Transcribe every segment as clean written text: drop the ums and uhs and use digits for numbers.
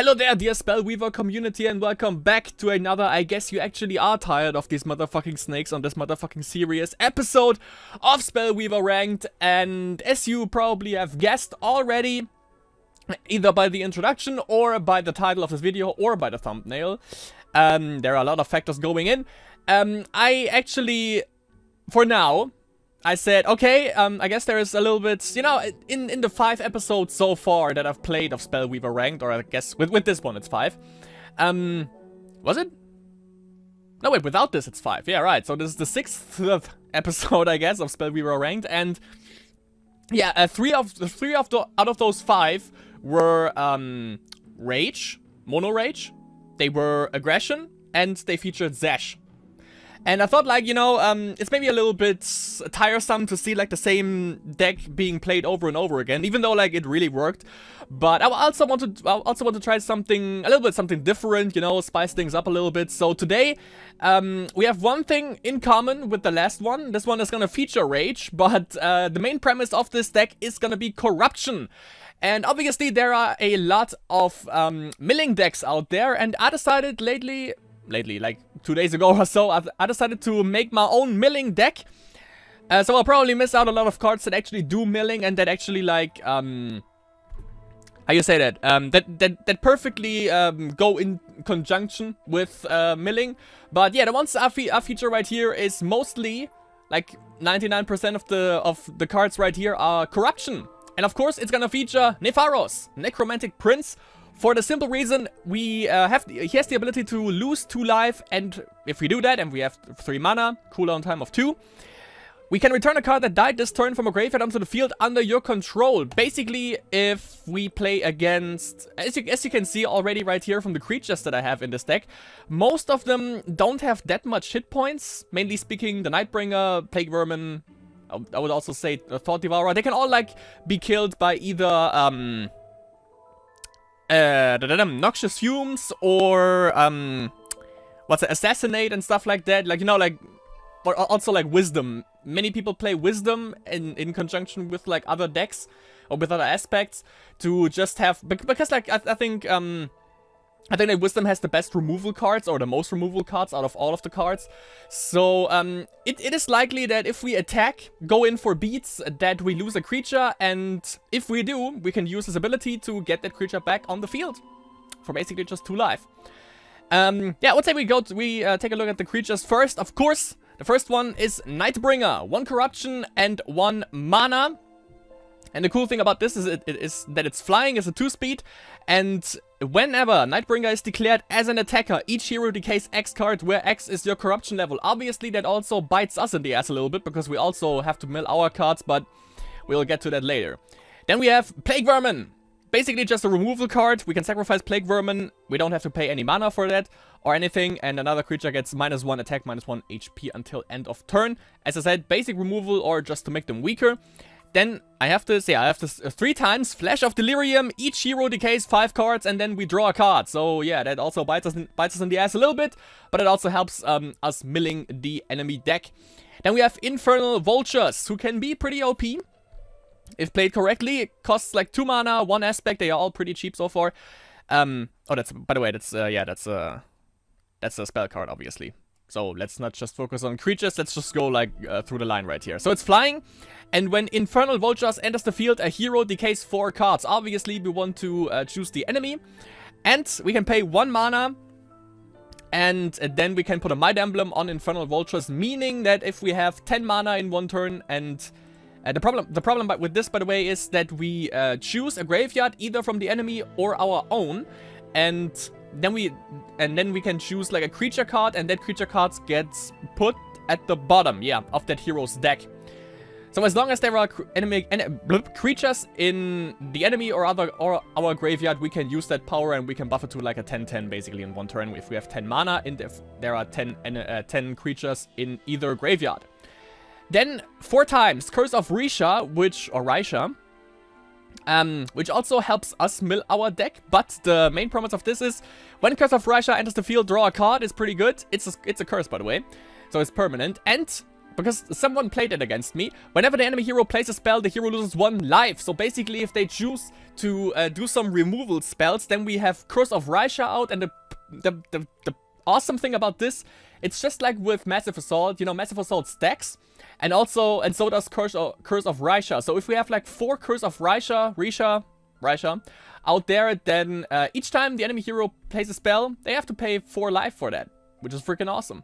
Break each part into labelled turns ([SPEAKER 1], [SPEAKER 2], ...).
[SPEAKER 1] Hello there, dear Spellweaver community, and welcome back to another, I guess you actually are tired of these motherfucking snakes on this motherfucking serious episode of Spellweaver Ranked. And as you probably have guessed already, either by the introduction or by the title of this video or by the thumbnail, there are a lot of factors going in. I actually, for now, I said, okay, I guess there is a little bit, you know, in the 5 episodes so far that I've played of Spellweaver Ranked, or I guess with this one it's 5. Was it? No, wait, without this it's 5. Yeah, right. So this is the 6th episode, I guess, of Spellweaver Ranked, and yeah, out of those 5 were Rage, Mono Rage, they were Aggression, and they featured Zash. And I thought, like, you know, it's maybe a little bit tiresome to see, like, the same deck being played over and over again, even though, like, it really worked. But I also want to try something, a little bit something different, you know, spice things up a little bit. So today, we have one thing in common with the last one. This one is gonna feature Rage, but the main premise of this deck is gonna be Corruption. And obviously there are a lot of milling decks out there, and I decided lately, like 2 days ago or so, I decided to make my own milling deck. So I'll probably miss out a lot of cards that actually do milling and that actually, like, how you say that? That perfectly go in conjunction with milling. But yeah, the ones I feature right here is mostly, like, 99% of the cards right here are Corruption. And of course, it's gonna feature Nefaros, Necromantic Prince. For the simple reason, he has the ability to lose 2 life, and if we do that, and we have 3 mana, cooldown time of 2, we can return a card that died this turn from a graveyard onto the field under your control. Basically, if we play against, as you can see already right here from the creatures that I have in this deck, most of them don't have that much hit points. Mainly speaking, the Nightbringer, Plague Vermin, I would also say Thought Devourer, they can all, like, be killed by either, Noxious Fumes or, Assassinate and stuff like that. Like, you know, like, or also, like, Wisdom. Many people play Wisdom in conjunction with, like, other decks or with other aspects to just have, because, like, I think that Wisdom has the best removal cards, or the most removal cards out of all of the cards. So, it is likely that if we attack, go in for beats, that we lose a creature, and if we do, we can use his ability to get that creature back on the field for basically just 2 life. Yeah, I would say we take a look at the creatures first. Of course, the first one is Nightbringer, 1 Corruption and 1 mana. And the cool thing about this is that it's flying, it's a 2-speed, and whenever Nightbringer is declared as an attacker, each hero decays X card, where X is your corruption level. Obviously, that also bites us in the ass a little bit, because we also have to mill our cards, but we'll get to that later. Then we have Plague Vermin. Basically just a removal card. We can sacrifice Plague Vermin. We don't have to pay any mana for that or anything, and another creature gets -1 attack, -1 HP until end of turn. As I said, basic removal or just to make them weaker. Then I have this 3 times Flash of Delirium. Each hero decays 5 cards, and then we draw a card. So yeah, that also bites us in the ass a little bit, but it also helps us milling the enemy deck. Then we have Infernal Vultures, who can be pretty OP if played correctly. It costs like 2 mana, 1 aspect. They are all pretty cheap so far. Oh, that's, by the way, that's a spell card, obviously. So let's not just focus on creatures, let's just go, like, through the line right here. So it's flying, and when Infernal Vultures enters the field, a hero decays 4 cards. Obviously, we want to choose the enemy, and we can pay 1 mana, and then we can put a Might Emblem on Infernal Vultures, meaning that if we have 10 mana in 1 turn, and the problem with this, by the way, is that we choose a graveyard either from the enemy or our own, and then we can choose, like, a creature card, and that creature card gets put at the bottom, yeah, of that hero's deck. So as long as there are creatures in the enemy or our graveyard, we can use that power, and we can buff it to, like, a 10/10 basically in 1 turn if we have 10 mana and if there are 10 creatures in either graveyard. Then 4 times Curse of Risha, which also helps us mill our deck, but the main promise of this is when Curse of Risha enters the field, draw a card. Is pretty good. It's a curse, by the way, so it's permanent. And because someone played it against me. Whenever the enemy hero plays a spell, the hero loses 1 life. So basically, if they choose to do some removal spells, then we have Curse of Raisha out. And the awesome thing about this, it's just like with Massive Assault. You know, Massive Assault stacks. And so does Curse of Raisha. So if we have like 4 Curse of Raisha out there, then each time the enemy hero plays a spell, they have to pay 4 life for that. Which is freaking awesome.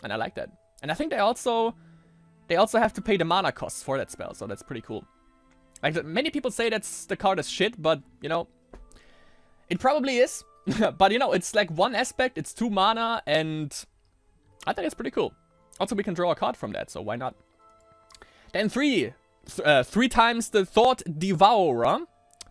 [SPEAKER 1] And I like that. And I think they also have to pay the mana costs for that spell, so that's pretty cool. Like, many people say the card is shit, but, you know, it probably is. But, you know, it's like 1 aspect, it's 2 mana, and I think it's pretty cool. Also, we can draw a card from that, so why not? Then 3 times the Thought Devourer.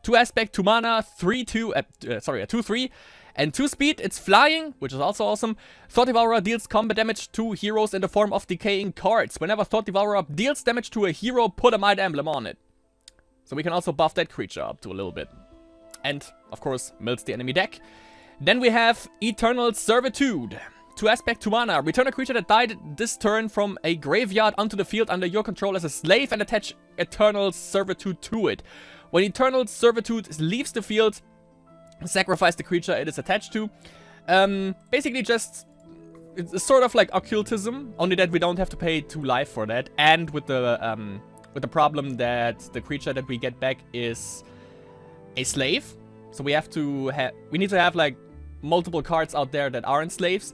[SPEAKER 1] 2 aspect, 2 mana, 2/3, and 2 speed. It's flying, which is also awesome. Thought Devourer deals combat damage to heroes in the form of decaying cards. Whenever Thought Devourer deals damage to a hero, put a Might Emblem on it. So we can also buff that creature up to a little bit. And, of course, mills the enemy deck. Then we have Eternal Servitude. 2 aspect, 2 mana. Return a creature that died this turn from a graveyard onto the field under your control as a slave and attach Eternal Servitude to it. When Eternal Servitude leaves the field, sacrifice the creature it is attached to. Basically just, it's sort of like occultism, only that we don't have to pay 2 life for that, and with the problem that the creature that we get back is a slave. So we need to have like multiple cards out there that aren't slaves.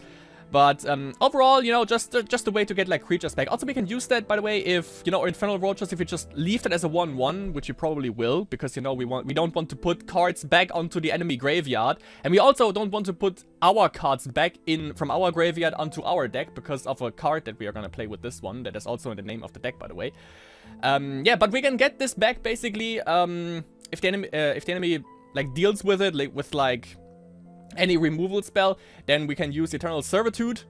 [SPEAKER 1] But overall, you know, just a way to get like creatures back. Also, we can use that, by the way, if, you know, Infernal Vultures, if we just leave it as a 1/1, which you probably will, because, you know, we don't want to put cards back onto the enemy graveyard, and we also don't want to put our cards back in from our graveyard onto our deck because of a card that we are gonna play with this one that is also in the name of the deck, by the way. Yeah, but we can get this back basically if the enemy like deals with it with like any removal spell, then we can use Eternal Servitude.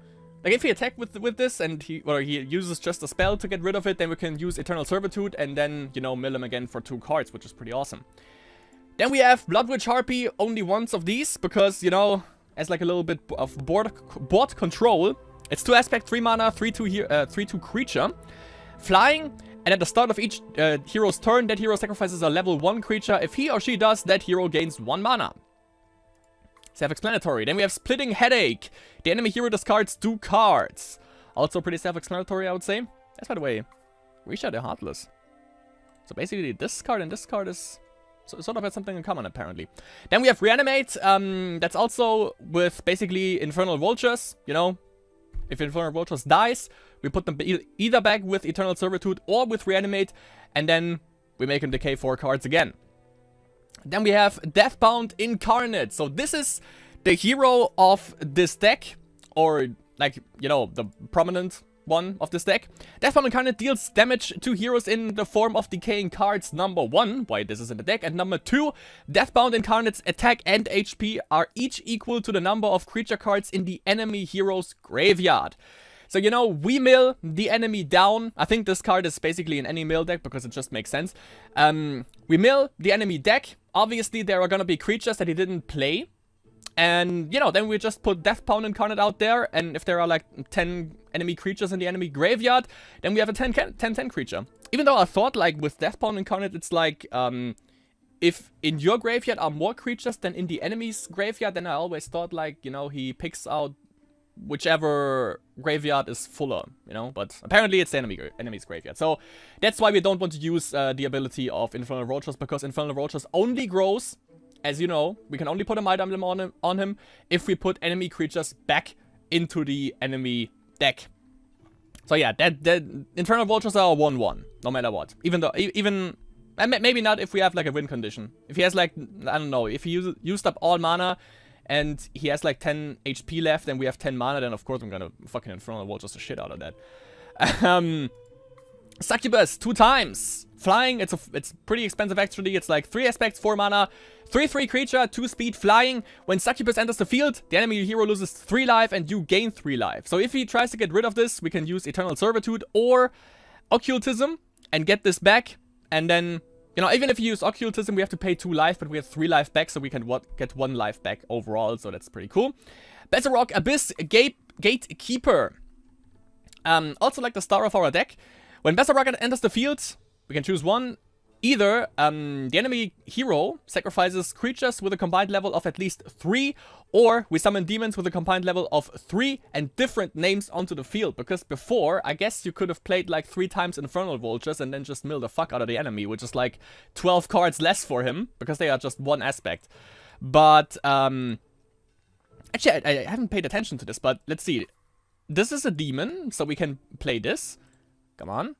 [SPEAKER 1] Like, if he attack with this and he uses just a spell to get rid of it, then we can use Eternal Servitude and then, you know, mill him again for 2 cards, which is pretty awesome. Then we have Bloodwitch Harpy, only once of these, because, you know, as like a little bit of board control. It's 2 aspect, 3 mana, 3/2 creature. Flying, and at the start of each hero's turn, that hero sacrifices a level 1 creature. If he or she does, that hero gains 1 mana. Self-explanatory. Then we have Splitting Headache. The enemy hero discards 2 cards. Also pretty self-explanatory, I would say. That's, by the way, Risha the Heartless. So basically this card and this card is sort of has something in common, apparently. Then we have Reanimate. That's also with basically Infernal Vultures. You know, if Infernal Vultures dies, we put them either back with Eternal Servitude or with Reanimate, and then we make him decay 4 cards again. Then we have Deathbound Incarnate. So this is the hero of this deck, or like, you know, the prominent one of this deck. Deathbound Incarnate deals damage to heroes in the form of decaying cards. Number 1, why this is in the deck, and number 2, Deathbound Incarnate's attack and HP are each equal to the number of creature cards in the enemy hero's graveyard. So, you know, we mill the enemy down. I think this card is basically in any mill deck because it just makes sense. We mill the enemy deck. Obviously, there are gonna be creatures that he didn't play. And, you know, then we just put Deathbound Incarnate out there. And if there are like 10 enemy creatures in the enemy graveyard, then we have a 10/10 creature. Even though I thought, like, with Deathbound Incarnate, it's like, if in your graveyard are more creatures than in the enemy's graveyard, then I always thought, like, you know, he picks out whichever graveyard is fuller, you know, but apparently it's the enemy's graveyard. So that's why we don't want to use the ability of Infernal Vultures, because Infernal Vultures only grows, as you know, we can only put a Might Emblem on him if we put enemy creatures back into the enemy deck. So yeah, that Infernal Vultures are a 1/1, no matter what. Even maybe not if we have like a win condition. If he has like, I don't know, if he used up all mana and he has like 10 HP left and we have 10 mana, then of course I'm gonna fucking Infernal Vultures the shit out of that. Succubus, 2 times. Flying, it's pretty expensive actually. It's like 3 aspects, 4 mana, 3/3 creature, 2 speed, flying. When Succubus enters the field, the enemy hero loses 3 life and you gain 3 life. So if he tries to get rid of this, we can use Eternal Servitude or Occultism and get this back. And then, you know, even if you use Occultism, we have to pay 2 life, but we have 3 life back, so we can get 1 life back overall, so that's pretty cool. Bezarok Abyss Gatekeeper. Also, like the star of our deck, when Battle Rocket enters the field, we can choose one. Either the enemy hero sacrifices creatures with a combined level of at least 3, or we summon demons with a combined level of 3 and different names onto the field. Because before, I guess you could have played like 3 times Infernal Vultures and then just mill the fuck out of the enemy, which is like 12 cards less for him, because they are just one aspect. But, actually, I haven't paid attention to this, but let's see. This is a demon, so we can play this. Come on.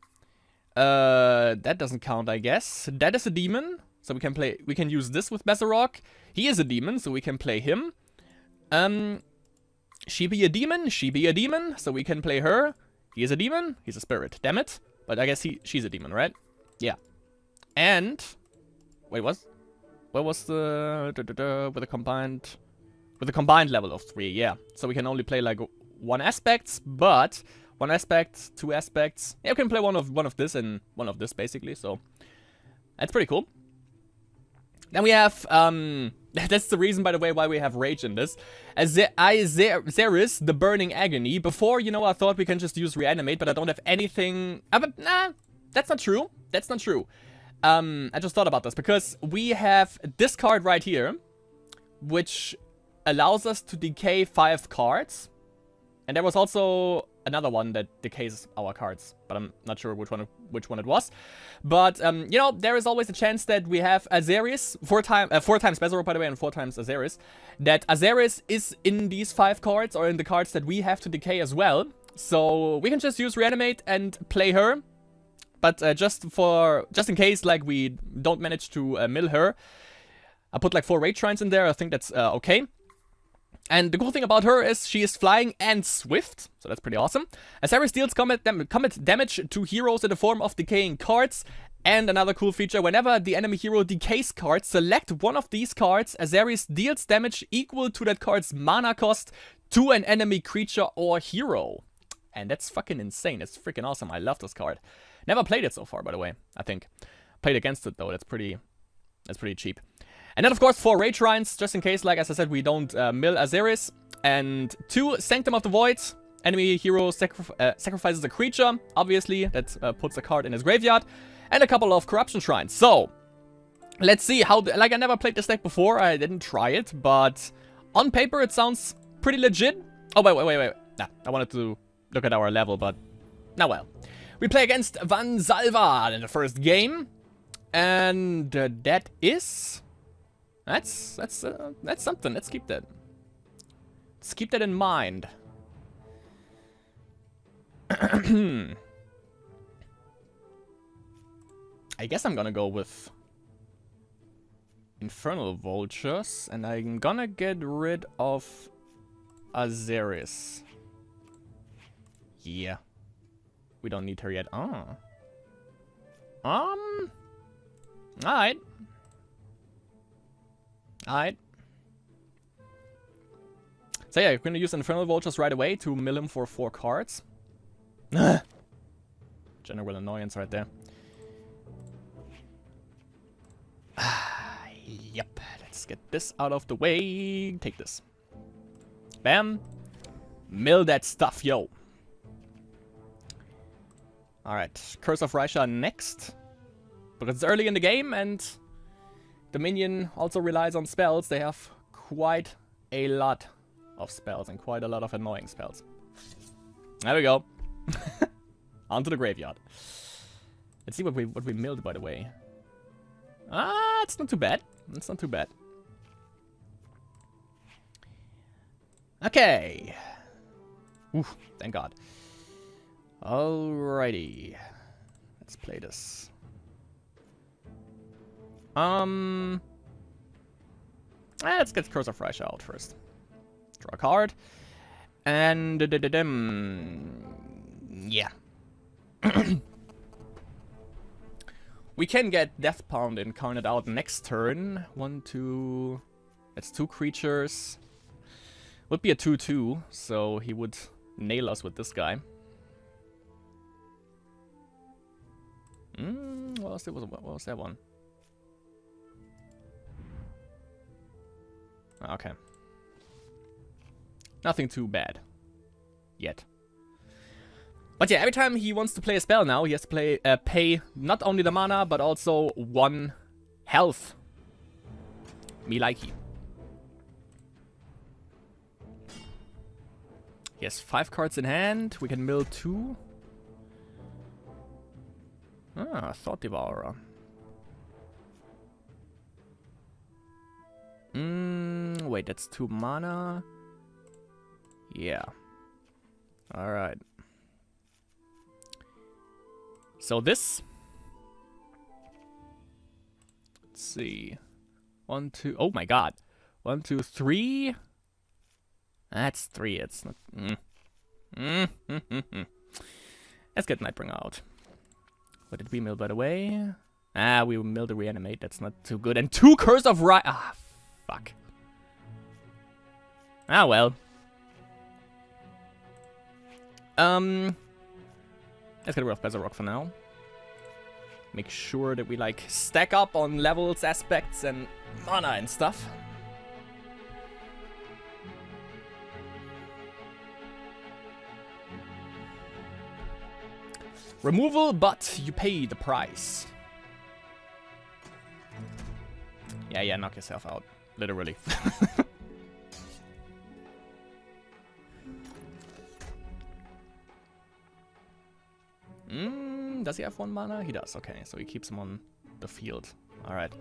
[SPEAKER 1] That doesn't count, I guess. That is a demon, so we can use this with Bezarok. He is a demon, so we can play him. She be a demon, so we can play her. He is a demon, he's a spirit, damn it. But I guess she's a demon, right? Yeah. And wait, what was the with a combined level of 3, yeah. So we can only play like one aspect, but 1 aspect, 2 aspects. Yeah, we can play one of this and one of this, basically, so that's pretty cool. Then we have, that's the reason, by the way, why we have Rage in this. Zeris, the Burning Agony. Before, you know, I thought we can just use Reanimate, but I don't have anything... but, nah, that's not true. That's not true. I just thought about this, because we have this card right here, which allows us to decay 5 cards. And there was also another one that decays our cards, but I'm not sure which one it was. But you know, there is always a chance that we have Azeris, 4 times Bezarok, by the way, and 4 times Azeris. That Azeris is in these 5 cards, or in the cards that we have to decay as well. So we can just use Reanimate and play her. But just in case, like, we don't manage to mill her, I put like 4 Rage Shrines in there. I think that's okay. And the cool thing about her is she is flying and swift, so that's pretty awesome. Azeris deals combat damage to heroes in the form of decaying cards. And another cool feature, whenever the enemy hero decays cards, select one of these cards. Azeris deals damage equal to that card's mana cost to an enemy creature or hero. And that's fucking insane. That's freaking awesome. I love this card. Never played it so far, by the way, I think. Played against it, though. That's pretty cheap. And then, of course, 4 Rage Shrines, just in case, like, as I said, we don't mill Azeris. And 2 Sanctum of the Void. Enemy hero sacrifices a creature, obviously. That puts a card in his graveyard. And a couple of Corruption Shrines. So, let's see how... like, I never played this deck before. I didn't try it. But on paper, it sounds pretty legit. Oh, wait. Nah, I wanted to look at our level, but... now, well. We play against Van Salva in the first game. And that is... That's something. Let's keep that. Let's keep that in mind. I guess I'm gonna go with Infernal Vultures, and I'm gonna get rid of Azeris. Yeah. We don't need her yet. Oh. Alright. Alright. So yeah, we're gonna use Infernal Vultures right away to mill him for 4 cards. General annoyance right there. Yep. Let's get this out of the way. Take this. Bam. Mill that stuff, yo. Alright. Curse of Raisha next. Because it's early in the game and the minion also relies on spells. They have quite a lot of spells and quite a lot of annoying spells. There we go. Onto the graveyard. Let's see what we milled, by the way. Ah, it's not too bad. It's not too bad. Okay. Oof, thank God. Alrighty. Let's play this. Let's get Curse of Raisha out first. Draw a card. And... yeah. We can get Deathbound Incarnate out next turn. 1, 2... That's 2 creatures. Would be a 2/2, so he would nail us with this guy. What was that one? Okay. Nothing too bad. Yet. But yeah, every time he wants to play a spell now, he has to pay not only the mana, but also 1 health. Me likey. He has 5 cards in hand. We can mill 2. Ah, Thought Devourer. Wait, that's 2 mana. Yeah. Alright. So this. Let's see. 1, 2. Oh my god. 1, 2, 3. That's 3. It's not. Let's get Nightbringer out. What did we mill, by the way? Ah, we milled a Reanimate. That's not too good. And 2 Curse of Rise. Ah, fuck. Ah, well. Let's get rid of Bezarok for now. Make sure that we, like, stack up on levels, aspects, and mana and stuff. Removal, but you pay the price. Yeah, knock yourself out. Literally. Does he have 1 mana? He does, okay. So he keeps him on the field. Alright.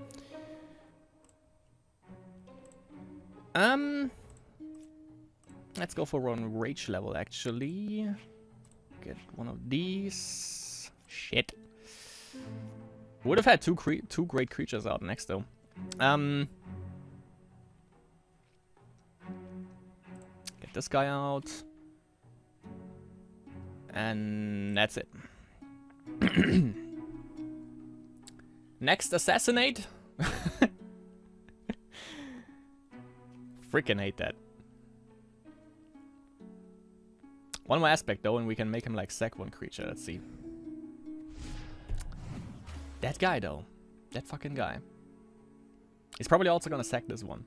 [SPEAKER 1] Let's go for 1 rage level, actually. Get one of these. Shit. Would have had two great creatures out next, though. Get this guy out. And that's it. Next, Assassinate. Freaking hate that. 1 more aspect, though, and we can make him, like, sack 1 creature. Let's see. That guy, though. That fucking guy. He's probably also gonna sack this one.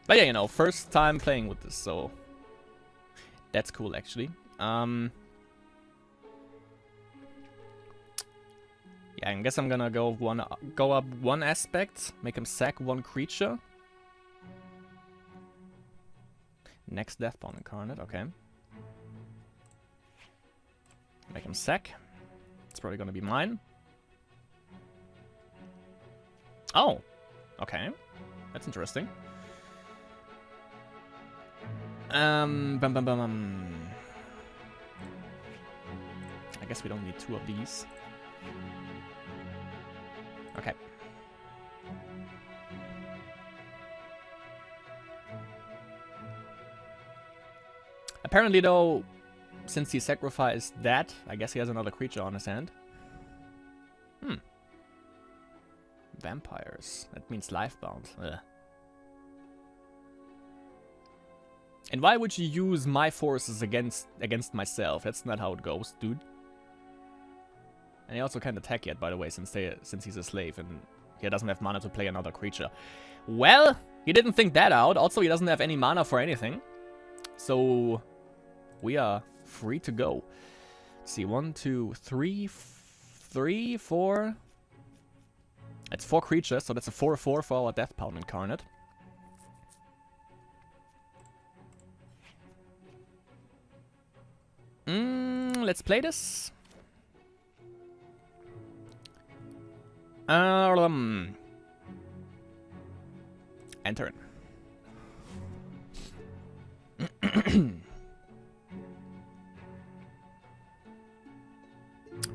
[SPEAKER 1] But yeah, you know, first time playing with this, so that's cool, actually. Yeah, I guess I'm gonna go up 1 aspect, make him sack 1 creature. Next Deathbound Incarnate, okay. Make him sack. It's probably gonna be mine. Oh, okay. That's interesting. I guess we don't need 2 of these. Okay. Apparently, though, since he sacrificed that, I guess he has another creature on his hand. Vampires. That means lifebound. Ugh. And why would you use my forces against myself? That's not how it goes, dude. And he also can't attack yet, by the way, since he's a slave and he doesn't have mana to play another creature. Well, he didn't think that out. Also, he doesn't have any mana for anything. So we are free to go. Let's see, 1, 2, 3, 4. That's 4 creatures, so that's a 4/4 for our Deathbound Incarnate. Let's play this. Enter it.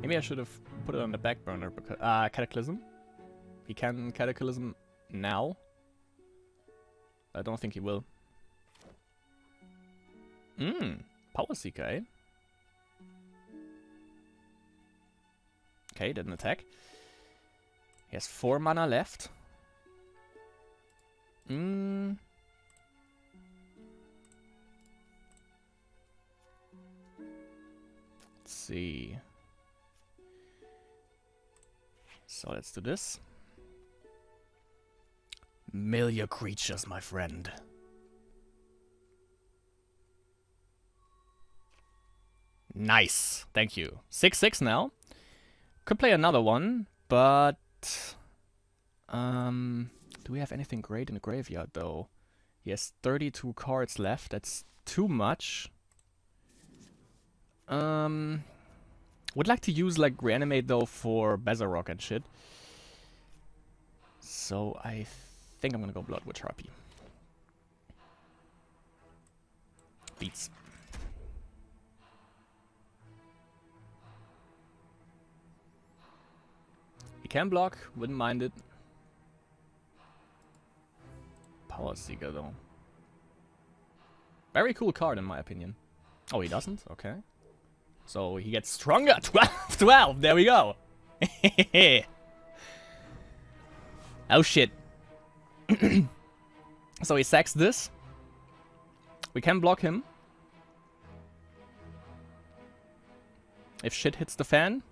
[SPEAKER 1] Maybe I should have put it on the back burner because Cataclysm. He can Cataclysm now. I don't think he will. Power Seeker, eh? Okay, didn't attack. He has 4 mana left. Let's see. So let's do this. Mill your creatures, my friend. Nice. Thank you. 6/6 now. Could play another one, but... do we have anything great in the graveyard, though? He has 32 cards left. That's too much. Would like to use, like, Reanimate, though, for Bazarok and shit. So I think I'm gonna go Bloodwitch Harpy. Beats. He can block, wouldn't mind it. Power Seeker, though. Very cool card, in my opinion. Oh, he doesn't? Okay. So he gets stronger. 12, 12. There we go. Oh, shit. So he sacks this. We can block him. If shit hits the fan.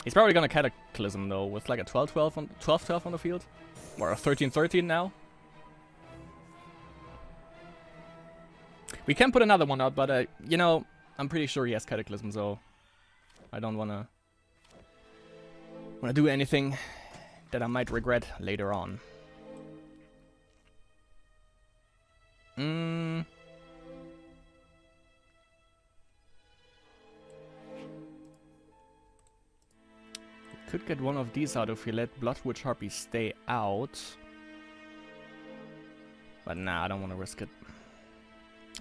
[SPEAKER 1] He's probably gonna Cataclysm, though, with like a 12-12 on, 12-12 on the field. Or a 13-13 now. We can put another one out, but, you know, I'm pretty sure he has Cataclysm, so I don't wanna do anything that I might regret later on. Could get one of these out if we let Bloodwitch Harpy stay out. But nah, I don't want to risk it.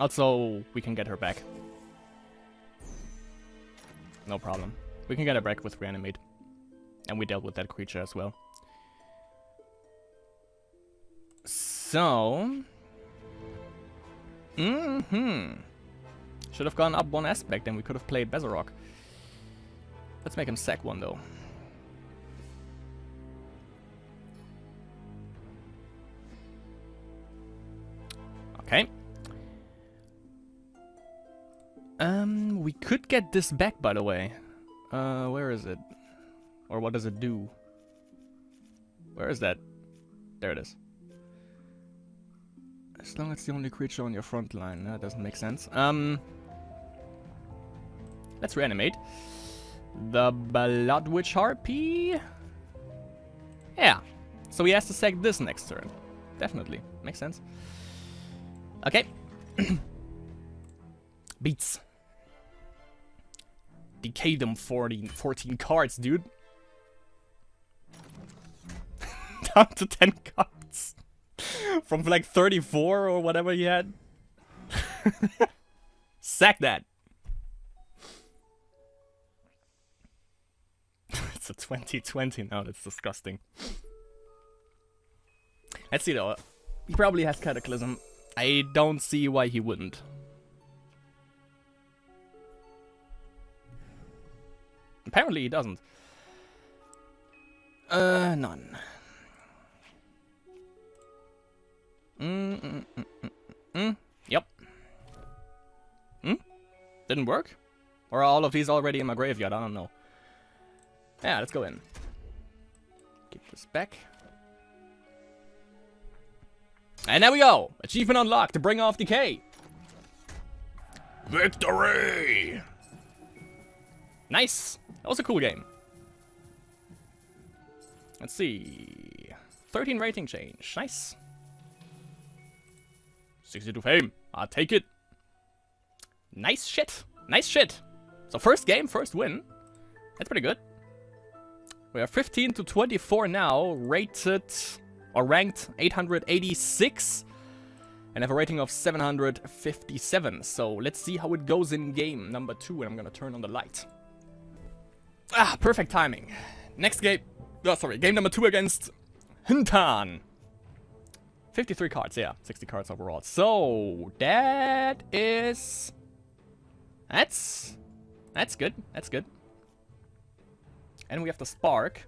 [SPEAKER 1] Also, we can get her back. No problem. We can get her back with Reanimate. And we dealt with that creature as well. So... Should have gone up one aspect and we could have played Bazarok. Let's make him sack one, though. Okay. We could get this back, by the way. Where is it? Or what does it do? Where is that? There it is. As long as it's the only creature on your front line. That doesn't make sense. Let's reanimate. The Bloodwitch Harpy. Yeah. So he has to sack this next turn. Definitely. Makes sense. Okay. Beats. Decay them 14 cards, dude. Down to 10 cards. From like 34 or whatever he had. Sack that. It's a 2020 now, that's disgusting. Let's see though. He probably has Cataclysm. I don't see why he wouldn't. Apparently he doesn't. None. Yep. Didn't work? Or are all of these already in my graveyard? I don't know. Yeah, let's go in. Keep this back. And there we go! Achievement unlocked to bring off Decay! Victory! Nice! That was a cool game. Let's see. 13 rating change. Nice. 62 fame. I'll take it. Nice shit. Nice shit. So first game, first win. That's pretty good. We are 15 to 24 now. Rated or ranked 886. And have a rating of 757. So let's see how it goes in game number 2. And I'm gonna turn on the light. Ah, perfect timing. Next game. Oh, sorry. Game number 2 against Hintan. 53 cards, yeah. 60 cards overall. So, that is... That's good. That's good. And we have the Spark.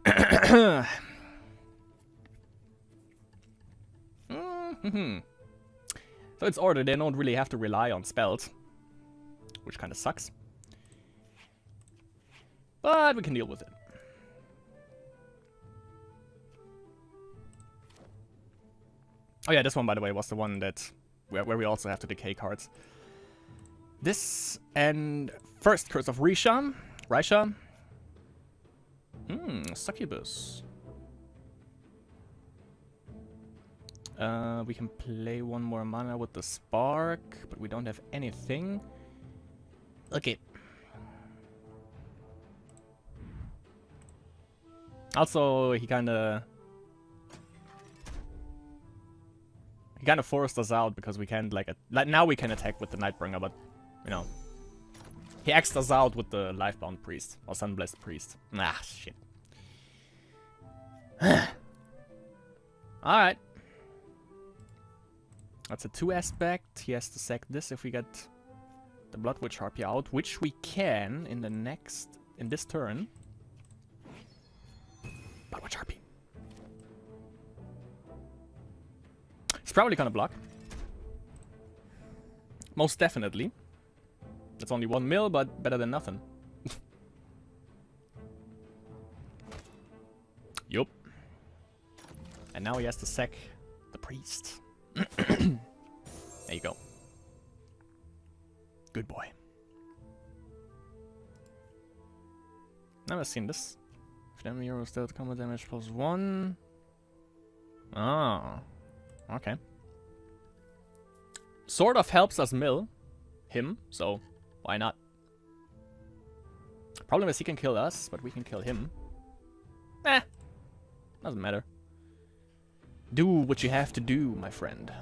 [SPEAKER 1] So it's ordered. They don't really have to rely on spells. Which kind of sucks. But we can deal with it. Oh yeah, this one, by the way, was the one that where we also have to decay cards. This and first Curse of Risha. Succubus. We can play one more mana with the Spark, but we don't have anything. Okay. Also, he kinda forced us out because we can't like now we can attack with the Nightbringer, but you know, he axed us out with the Lifebound Priest or Sunblessed Priest. Ah, shit. All right. That's a 2 aspect. He has to sack this if we get the Blood Witch Harpy out, which we can in this turn. Blood Witch Harpy. He's probably gonna block. Most definitely. It's only 1 mil, but better than nothing. Yup. And now he has to sack the priest. There you go. Good boy. Never seen this. If enemy hero still combat damage +1. Ah. Okay. Sort of helps us mill him, so why not? Problem is he can kill us, but we can kill him. Doesn't matter. Do what you have to do, my friend.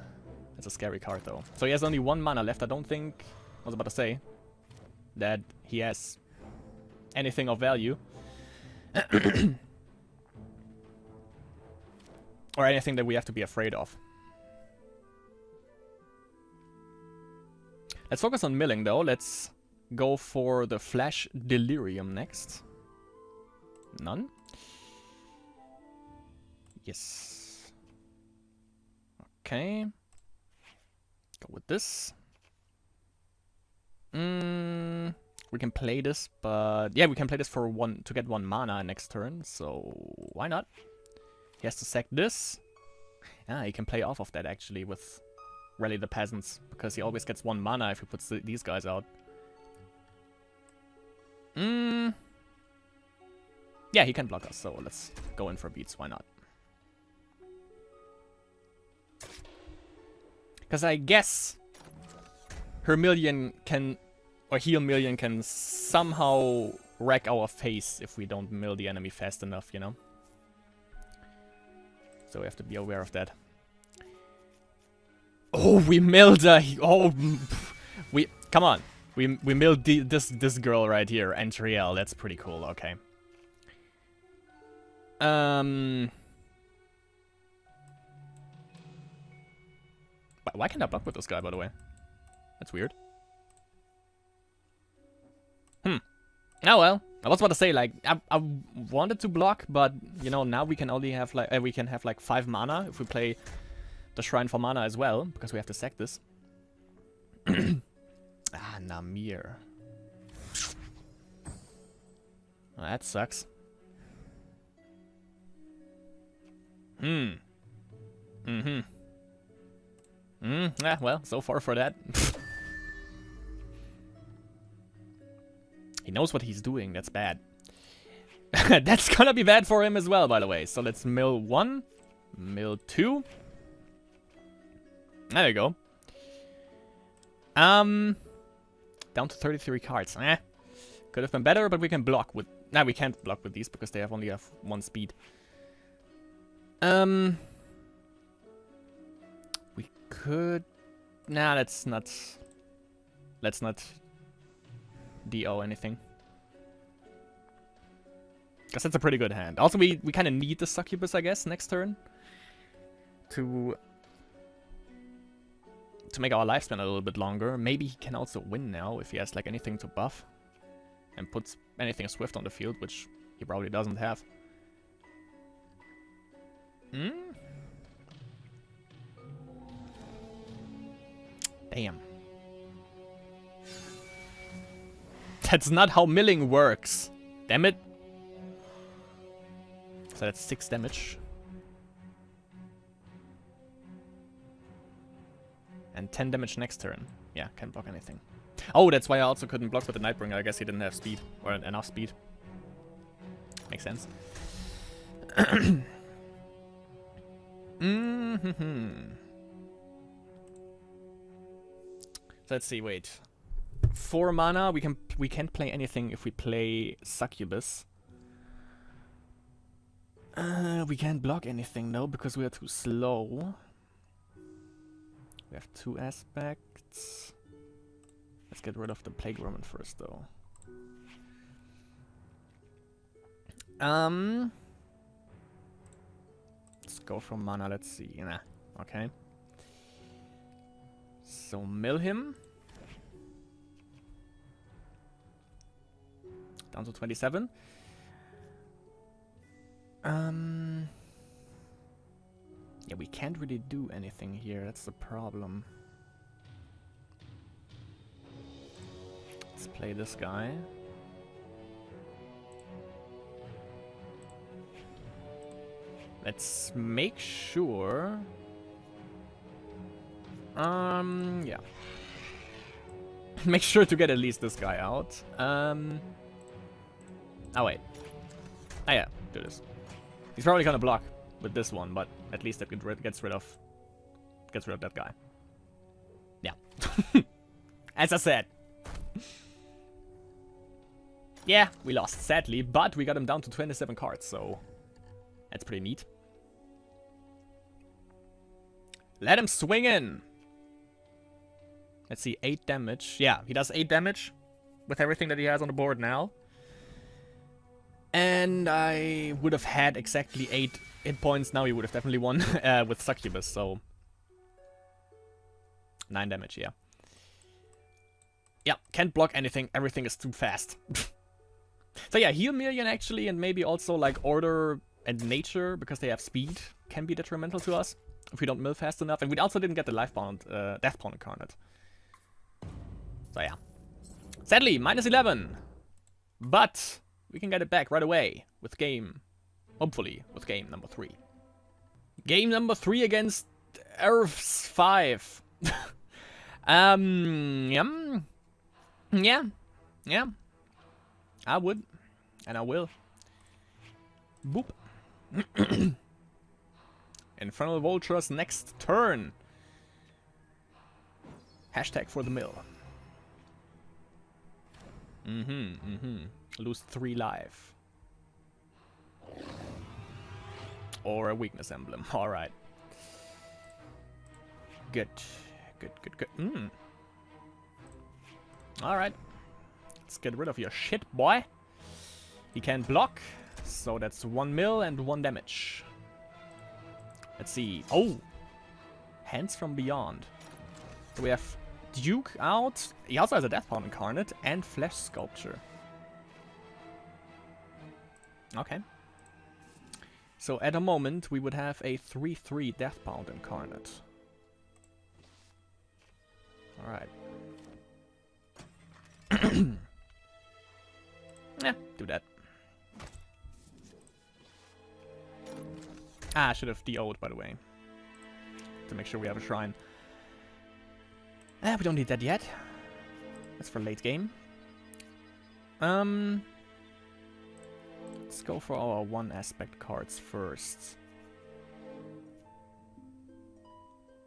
[SPEAKER 1] That's a scary card, though. So he has only 1 mana left. I don't think... I was about to say that he has anything of value. Or anything that we have to be afraid of. Let's focus on milling, though. Let's go for the Flash Delirium next. None? Yes. Okay. Go with this. We can play this, but... Yeah, we can play this for to get 1 mana next turn, so why not? He has to sack this. Ah, he can play off of that, actually, with Rally the Peasants, because he always gets 1 mana if he puts these guys out. Yeah, he can block us, so let's go in for beats, why not? Because I guess Hermillion can, or Healmillion can somehow wreck our face if we don't mill the enemy fast enough, you know? So we have to be aware of that. Oh, we milled come on. We milled this girl right here, Antriel. That's pretty cool, okay. Why can't I block with this guy, by the way? That's weird. Oh well. I was about to say, like, I wanted to block, but, you know, now we can only have, like, we can have, like, 5 mana if we play the Shrine for Mana as well, because we have to sack this. Ah, Namir. Oh, that sucks. Yeah, well, so far for that. He knows what he's doing, that's bad. That's gonna be bad for him as well, by the way. So let's mill 1, mill 2. There you go. Down to 33 cards. Could have been better, but we can block with... Nah, we can't block with these because they only have 1 speed. We could... Nah, let's not DO anything. Because that's a pretty good hand. Also, we kind of need the Succubus, I guess, next turn. To make our lifespan a little bit longer. Maybe he can also win now if he has, like, anything to buff. And puts anything swift on the field, which he probably doesn't have. Damn. That's not how milling works. Damn it. So that's 6 damage. And 10 damage next turn. Yeah, can't block anything. Oh, that's why I also couldn't block with the Nightbringer. I guess he didn't have speed. Or enough speed. Makes sense. Let's see, wait. 4 mana, we can't play anything if we play Succubus. We can't block anything though, because we are too slow. We have 2 aspects. Let's get rid of the Plague Roman first though. Let's go for mana, let's see. Nah, okay. So mill him. Down to 27. Yeah, we can't really do anything here, that's the problem. Let's play this guy. Let's make sure... yeah. Make sure to get at least this guy out. Oh, wait. Oh, yeah, do this. He's probably gonna block with this one, but at least that gets rid of that guy. Yeah. As I said. Yeah, we lost, sadly, but we got him down to 27 cards, so that's pretty neat. Let him swing in. Let's see, 8 damage. Yeah, he does 8 damage with everything that he has on the board now. And I would have had exactly 8 hit points. Now he would have definitely won with Succubus, so 9 damage, yeah. Yeah, can't block anything. Everything is too fast. So yeah, heal million actually, and maybe also like Order and Nature, because they have speed, can be detrimental to us if we don't mill fast enough. And we also didn't get the Deathbound Incarnate. So yeah. Sadly, -11. But we can get it back right away with game, hopefully, with game number 3. Game number 3 against Earth's 5. Yeah. I would, and I will. Boop. Infernal Vultures next turn. Hashtag for the mill. Lose 3 life. Or a weakness emblem. Alright. Good. Alright. Let's get rid of your shit, boy. He can't block. So that's 1 mill and 1 damage. Let's see. Oh! Hands from Beyond. So we have Duke out. He also has a Deathbound Incarnate and Flesh Sculpture. Okay. So at the moment we would have a 3/3 Deathbound Incarnate. Alright. Yeah, do that. Ah, I should have DO'd, by the way. To make sure we have a shrine. We don't need that yet. That's for late game. Let's go for our 1 aspect cards first.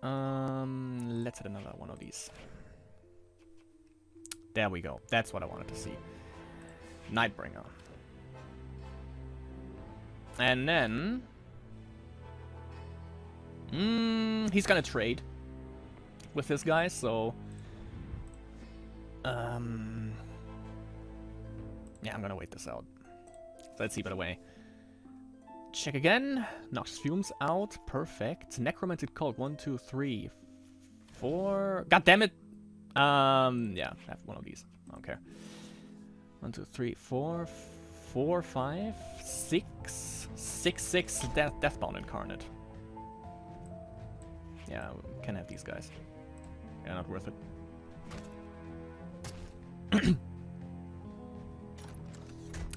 [SPEAKER 1] Let's hit another one of these. There we go. That's what I wanted to see. Nightbringer. And then... he's gonna trade with this guy, so... yeah, I'm gonna wait this out. So let's see, by the way. Check again. Noxious Fumes out. Perfect. Necromantic Cult. 1, 2, 3, 4... God damn it! Yeah, I have one of these. I don't care. 1, 2, 3, 4, 4, 5, 6, 6 Deathbound Incarnate. Yeah, we can have these guys. Yeah, not worth it.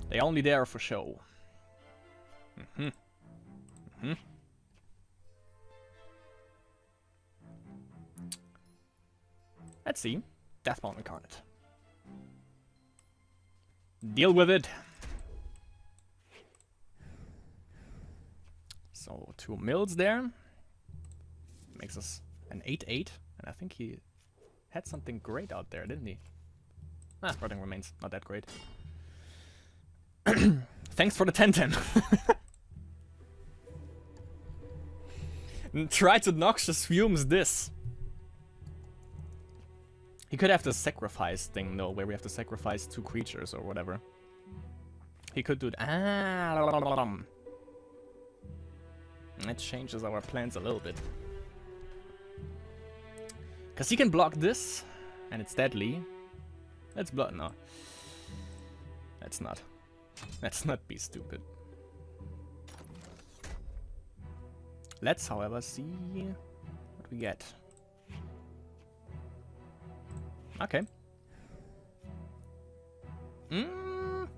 [SPEAKER 1] They only there for show. Let's see. Deathbound Incarnate. Deal with it. So 2 mills there. Makes us an 8-8. And I think he had something great out there, didn't he? Ah, Spreading Remains. Not that great. Thanks for the 10-10. Try to Noxious Fumes this. He could have the sacrifice thing though, where we have to sacrifice 2 creatures or whatever. He could do that. That changes our plans a little bit. Because he can block this, and it's deadly. Let's block. No. Let's not. Let's not be stupid. Let's, however, see what we get. Okay. Let's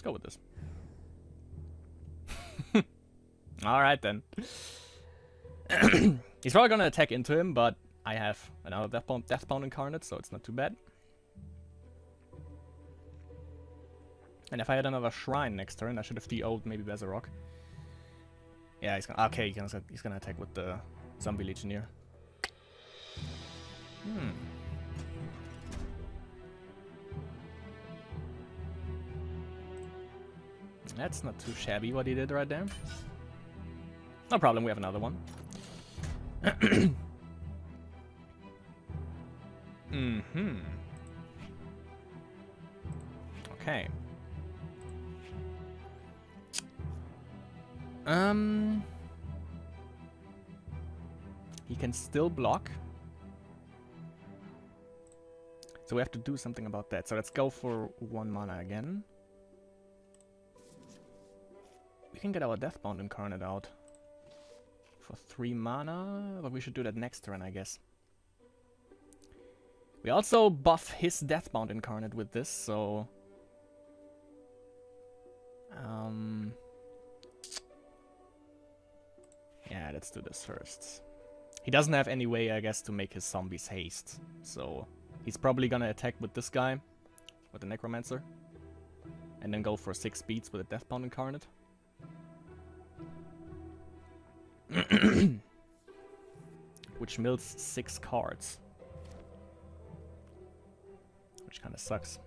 [SPEAKER 1] go with this. Alright then. He's probably gonna attack into him, but I have another Deathbound Incarnate, so it's not too bad. And if I had another Shrine next turn, I should have DO'd maybe Bezerok. Yeah, he's gonna. Okay, he's gonna attack with the Zombie Legionnaire. That's not too shabby what he did right there. No problem, we have another one. Okay. He can still block. So we have to do something about that. So let's go for 1 mana again. We can get our Deathbound Incarnate out for 3 mana, but we should do that next turn, I guess. We also buff his Deathbound Incarnate with this, so... yeah, let's do this first. He doesn't have any way, I guess, to make his zombies haste, so... he's probably gonna attack with this guy, with the Necromancer, and then go for 6 beats with a Deathbound Incarnate. Which mills 6 cards. Which kinda sucks.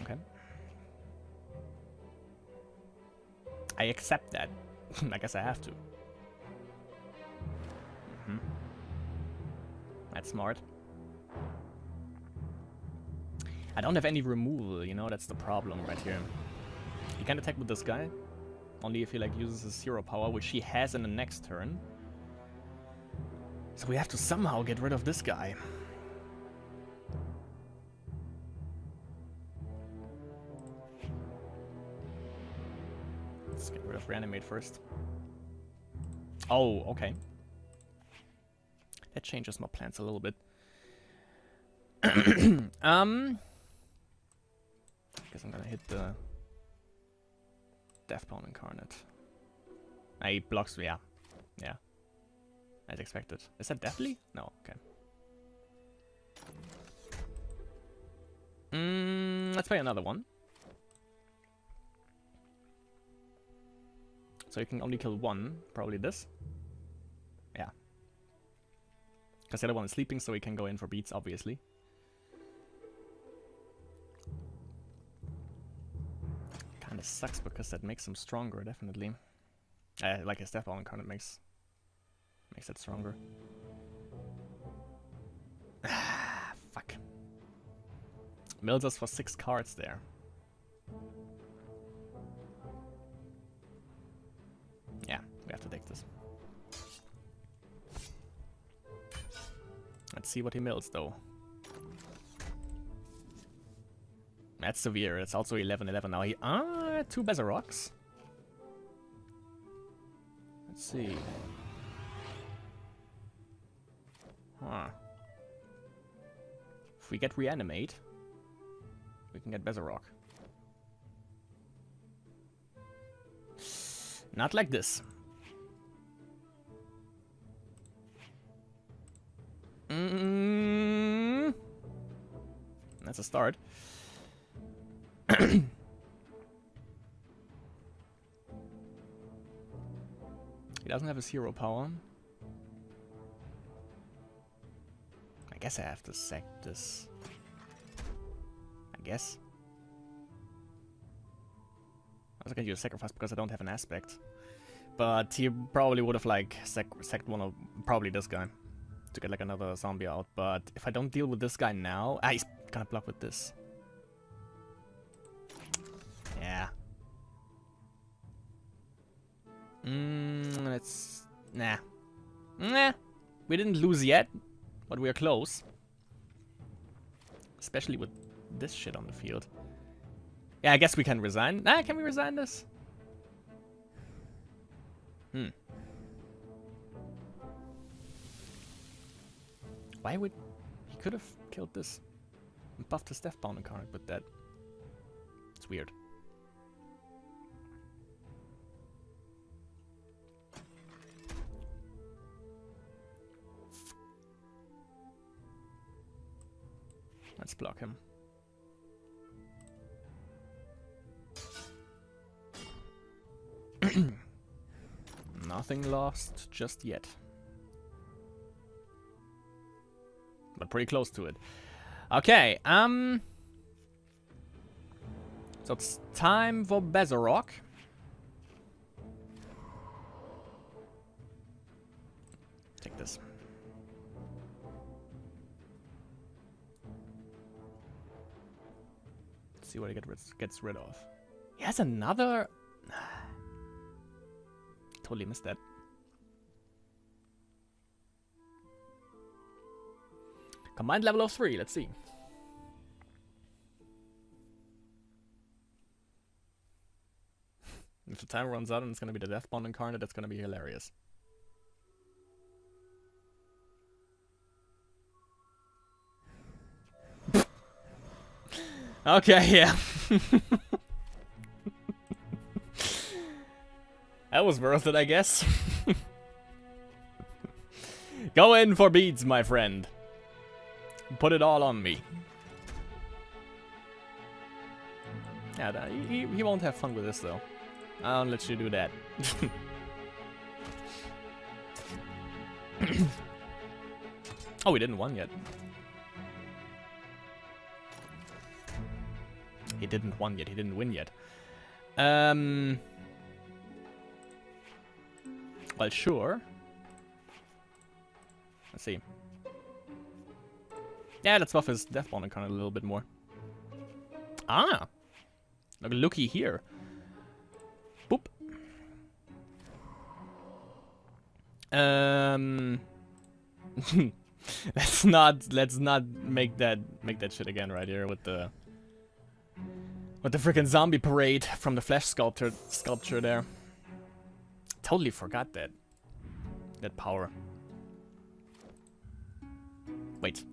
[SPEAKER 1] Okay. I accept that. I guess I have to. That's smart. I don't have any removal, you know, that's the problem right here. He can attack with this guy, only if he like uses his 0 power, which he has in the next turn. So we have to somehow get rid of this guy. Let's get rid of Reanimate first. Oh, okay. That changes my plans a little bit. Guess I'm gonna hit the Deathbound Incarnate. He blocks, yeah. Yeah. As expected. Is that deathly? No, okay. Let's play another one. So you can only kill 1, probably this. Yeah. Because the other one is sleeping, so he can go in for beats, obviously. Kinda sucks because that makes him stronger, definitely. Like his Deathbound Incarnate makes it stronger. Ah, fuck. Mills us for 6 cards there. Yeah, we have to take this. Let's see what he mills, though. That's severe. It's also 11-11 now. 2 Bezeroks. Let's see. Huh. If we get Reanimate, we can get Bezerok. Not like this. That's a start. He doesn't have his hero power. I guess I have to sack this. I guess. I was gonna use sacrifice because I don't have an aspect. But he probably would have like sacked one of probably this guy to get like another zombie out. But if I don't deal with this guy now, he's gonna block with this. Yeah. Let's nah. We didn't lose yet, but we're close. Especially with this shit on the field. Yeah, I guess we can resign. Can we resign this? Why would... He could have killed this and buffed his Deathbound Incarnate with that. It's weird. Let's block him. Nothing lost just yet. But pretty close to it. Okay, so it's time for Bezarok. Take this. Let's see what he gets rid of. He has another... Totally missed that. Combined level of 3, let's see. If the time runs out and it's gonna be the Deathbound Incarnate, that's gonna be hilarious. Okay, yeah. That was worth it, I guess. Go in for beads, my friend. Put it all on me. Yeah, he won't have fun with this, though. I'll let you do that. Oh, we didn't win yet. He didn't win yet. He didn't win yet. Well, sure. Let's see. Yeah, let's buff his Deathbound Incarnate a little bit more. Ah! Looky here. Boop. let's not make that shit again right here with the freaking zombie parade from the Flash sculpture there. Totally forgot that power. Wait.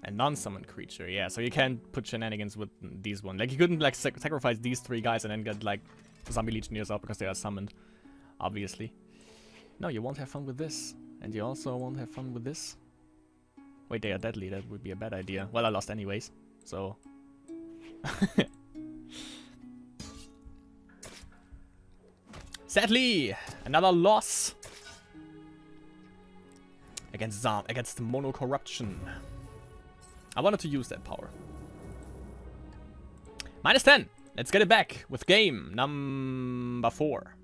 [SPEAKER 1] A non-summoned creature, yeah, so you can't put shenanigans with these one. Like, you couldn't, like, sacrifice these 3 guys and then get, like, zombie legionnaires out because they are summoned. Obviously. No, you won't have fun with this. And you also won't have fun with this. Wait, they are deadly, that would be a bad idea. Well, I lost anyways, so... Sadly, another loss. Against Mono Corruption. I wanted to use that power. -10. Let's get it back with game number 4.